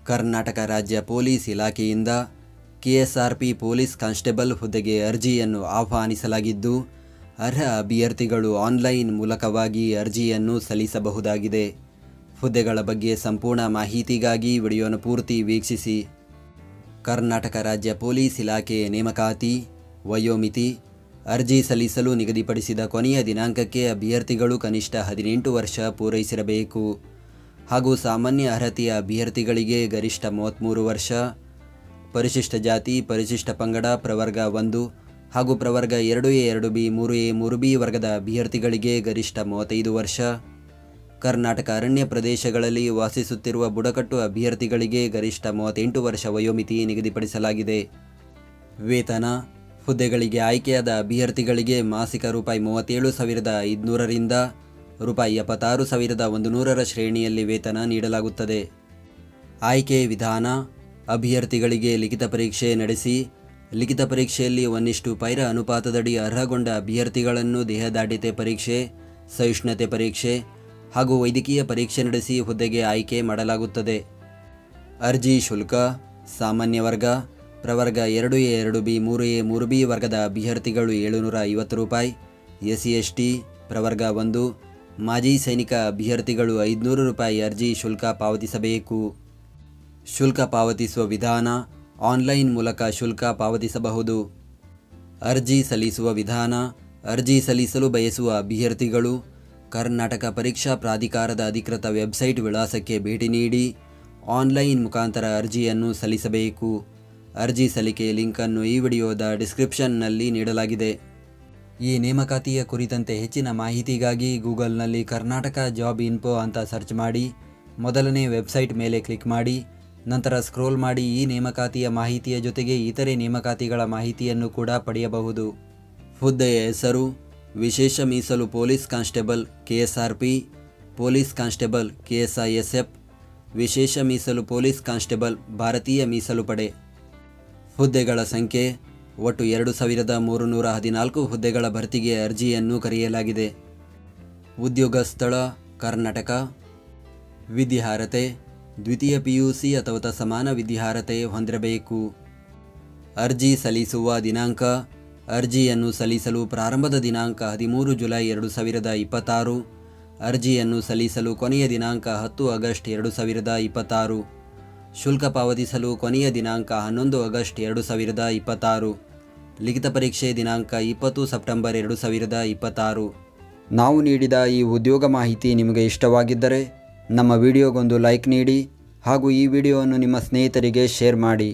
ಕರ್ನಾಟಕ ರಾಜ್ಯ ಪೊಲೀಸ್ ಇಲಾಖೆಯಿಂದ KSRP police constable ಹುದ್ದೆಗೆ ಅರ್ಜಿಯನ್ನು ಆಹ್ವಾನಿಸಲಾಗಿದ್ದು, ಅರ್ಹ ಅಭ್ಯರ್ಥಿಗಳು ಆನ್ಲೈನ್ ಮೂಲಕವಾಗಿ ಅರ್ಜಿಯನ್ನು ಸಲ್ಲಿಸಬಹುದಾಗಿದೆ. ಹುದ್ದೆಗಳ ಬಗ್ಗೆ ಸಂಪೂರ್ಣ ಮಾಹಿತಿಗಾಗಿ ವಿಡಿಯೋನ ಪೂರ್ತಿ ವೀಕ್ಷಿಸಿ. ಕರ್ನಾಟಕ ರಾಜ್ಯ ಪೊಲೀಸ್ ಇಲಾಖೆ ನೇಮಕಾತಿ ವಯೋಮಿತಿ. ಅರ್ಜಿ ಸಲ್ಲಿಸಲು ನಿಗದಿಪಡಿಸಿದ ಕೊನೆಯ ದಿನಾಂಕಕ್ಕೆ ಅಭ್ಯರ್ಥಿಗಳು ಕನಿಷ್ಠ 18 ವರ್ಷ ಪೂರೈಸಿರಬೇಕು ಹಾಗೂ ಸಾಮಾನ್ಯ ಅರ್ಹತೆಯ ಅಭ್ಯರ್ಥಿಗಳಿಗೆ ಗರಿಷ್ಠ 33 ವರ್ಷ, ಪರಿಶಿಷ್ಟ ಜಾತಿ, ಪರಿಶಿಷ್ಟ ಪಂಗಡ, ಪ್ರವರ್ಗ 1 ಹಾಗೂ ಪ್ರವರ್ಗ 2A, 2B, 3A, 3B ವರ್ಗದ ಅಭ್ಯರ್ಥಿಗಳಿಗೆ ಗರಿಷ್ಠ 35 ವರ್ಷ, ಕರ್ನಾಟಕ ಅರಣ್ಯ ಪ್ರದೇಶಗಳಲ್ಲಿ ವಾಸಿಸುತ್ತಿರುವ ಬುಡಕಟ್ಟು ಅಭ್ಯರ್ಥಿಗಳಿಗೆ ಗರಿಷ್ಠ 38 ವರ್ಷ ವಯೋಮಿತಿ ನಿಗದಿಪಡಿಸಲಾಗಿದೆ. ವೇತನ. ಹುದ್ದೆಗಳಿಗೆ ಆಯ್ಕೆಯಾದ ಅಭ್ಯರ್ಥಿಗಳಿಗೆ ಮಾಸಿಕ ರೂಪಾಯಿ 37,500ರಿಂದ ರೂಪಾಯಿ 76,100 ಶ್ರೇಣಿಯಲ್ಲಿ ವೇತನ ನೀಡಲಾಗುತ್ತದೆ. ಆಯ್ಕೆ ವಿಧಾನ. ಅಭ್ಯರ್ಥಿಗಳಿಗೆ ಲಿಖಿತ ಪರೀಕ್ಷೆ ನಡೆಸಿ, ಲಿಖಿತ ಪರೀಕ್ಷೆಯಲ್ಲಿ 1:5 ಅನುಪಾತದಡಿ ಅರ್ಹಗೊಂಡ ಅಭ್ಯರ್ಥಿಗಳನ್ನು ದೇಹದಾಢ್ಯತೆ ಪರೀಕ್ಷೆ, ಸಹಿಷ್ಣುತೆ ಪರೀಕ್ಷೆ ಹಾಗೂ ವೈದ್ಯಕೀಯ ಪರೀಕ್ಷೆ ನಡೆಸಿ ಹುದ್ದೆಗೆ ಆಯ್ಕೆ ಮಾಡಲಾಗುತ್ತದೆ. ಅರ್ಜಿ ಶುಲ್ಕ. ಸಾಮಾನ್ಯ ವರ್ಗ, ಪ್ರವರ್ಗ 2A, 2B, 3A, 3B ವರ್ಗದ ಅಭ್ಯರ್ಥಿಗಳು 750 ರೂಪಾಯಿ, SC/ST ಪ್ರವರ್ಗ 1, ಮಾಜಿ ಸೈನಿಕ ಅಭ್ಯರ್ಥಿಗಳು 500 ರೂಪಾಯಿ ಅರ್ಜಿ ಶುಲ್ಕ ಪಾವತಿಸಬೇಕು. ಶುಲ್ಕ ಪಾವತಿಸುವ ವಿಧಾನ. ಆನ್ಲೈನ್ ಮೂಲಕ ಶುಲ್ಕ ಪಾವತಿಸಬಹುದು. ಅರ್ಜಿ ಸಲ್ಲಿಸುವ ವಿಧಾನ. ಅರ್ಜಿ ಸಲ್ಲಿಸಲು ಬಯಸುವ ಅಭ್ಯರ್ಥಿಗಳು ಕರ್ನಾಟಕ ಪರೀಕ್ಷಾ ಪ್ರಾಧಿಕಾರದ ಅಧಿಕೃತ ವೆಬ್ಸೈಟ್ ವಿಳಾಸಕ್ಕೆ ಭೇಟಿ ನೀಡಿ ಆನ್ಲೈನ್ ಮುಖಾಂತರ ಅರ್ಜಿಯನ್ನು ಸಲ್ಲಿಸಬೇಕು. ಅರ್ಜಿ ಸಲ್ಲಿಕೆ ಲಿಂಕನ್ನು ಈ ವಿಡಿಯೋದ ಡಿಸ್ಕ್ರಿಪ್ಷನ್ನಲ್ಲಿ ನೀಡಲಾಗಿದೆ. ಈ ನೇಮಕಾತಿಯ ಕುರಿತಂತೆ ಹೆಚ್ಚಿನ ಮಾಹಿತಿಗಾಗಿ ಗೂಗಲ್ನಲ್ಲಿ ಕರ್ನಾಟಕ ಜಾಬ್ ಇನ್ಫೋ ಅಂತ ಸರ್ಚ್ ಮಾಡಿ ಮೊದಲನೇ ವೆಬ್ಸೈಟ್ ಮೇಲೆ ಕ್ಲಿಕ್ ಮಾಡಿ, ನಂತರ ಸ್ಕ್ರೋಲ್ ಮಾಡಿ ಈ ನೇಮಕಾತಿಯ ಮಾಹಿತಿಯ ಜೊತೆಗೆ ಇತರೆ ನೇಮಕಾತಿಗಳ ಮಾಹಿತಿಯನ್ನು ಕೂಡ ಪಡೆಯಬಹುದು. ಹುದ್ದೆಯ ಹೆಸರು: ವಿಶೇಷ ಮೀಸಲು police constable KSRP, police constable KSISF, ವಿಶೇಷ ಮೀಸಲು ಪೊಲೀಸ್ ಕಾನ್ಸ್ಟೇಬಲ್ ಭಾರತೀಯ ಮೀಸಲು ಪಡೆ. ಹುದ್ದೆಗಳ ಸಂಖ್ಯೆ: ಒಟ್ಟು 2,314 ಹುದ್ದೆಗಳ ಭರ್ತಿಗೆ ಅರ್ಜಿಯನ್ನು ಕರೆಯಲಾಗಿದೆ. ಉದ್ಯೋಗ ಸ್ಥಳ: ಕರ್ನಾಟಕ. ವಿದ್ಯಾರ್ಹತೆ: ದ್ವಿತೀಯ PUC ಅಥವಾ ತತ್ಸಮಾನ ವಿದ್ಯಾರ್ಹತೆ ಹೊಂದಿರಬೇಕು. ಅರ್ಜಿ ಸಲ್ಲಿಸುವ ದಿನಾಂಕ: ಅರ್ಜಿಯನ್ನು ಸಲ್ಲಿಸಲು ಪ್ರಾರಂಭದ ದಿನಾಂಕ 13 ಜುಲೈ 2026. ಅರ್ಜಿಯನ್ನು ಸಲ್ಲಿಸಲು ಕೊನೆಯ ದಿನಾಂಕ 10 ಆಗಸ್ಟ್ 2026. ಶುಲ್ಕ ಪಾವತಿಸಲು ಕೊನೆಯ ದಿನಾಂಕ 11 ಆಗಸ್ಟ್ 2026. ಲಿಖಿತ ಪರೀಕ್ಷೆ ದಿನಾಂಕ 20 ಸೆಪ್ಟೆಂಬರ್ 2026. ನಾವು ನೀಡಿದ ಈ ಉದ್ಯೋಗ ಮಾಹಿತಿ ನಿಮಗೆ ಇಷ್ಟವಾಗಿದ್ದರೆ ನಮ್ಮ ವಿಡಿಯೋಗೊಂದು ಲೈಕ್ ನೀಡಿ ಹಾಗೂ ಈ ವಿಡಿಯೋವನ್ನು ನಿಮ್ಮ ಸ್ನೇಹಿತರಿಗೆ ಶೇರ್ ಮಾಡಿ.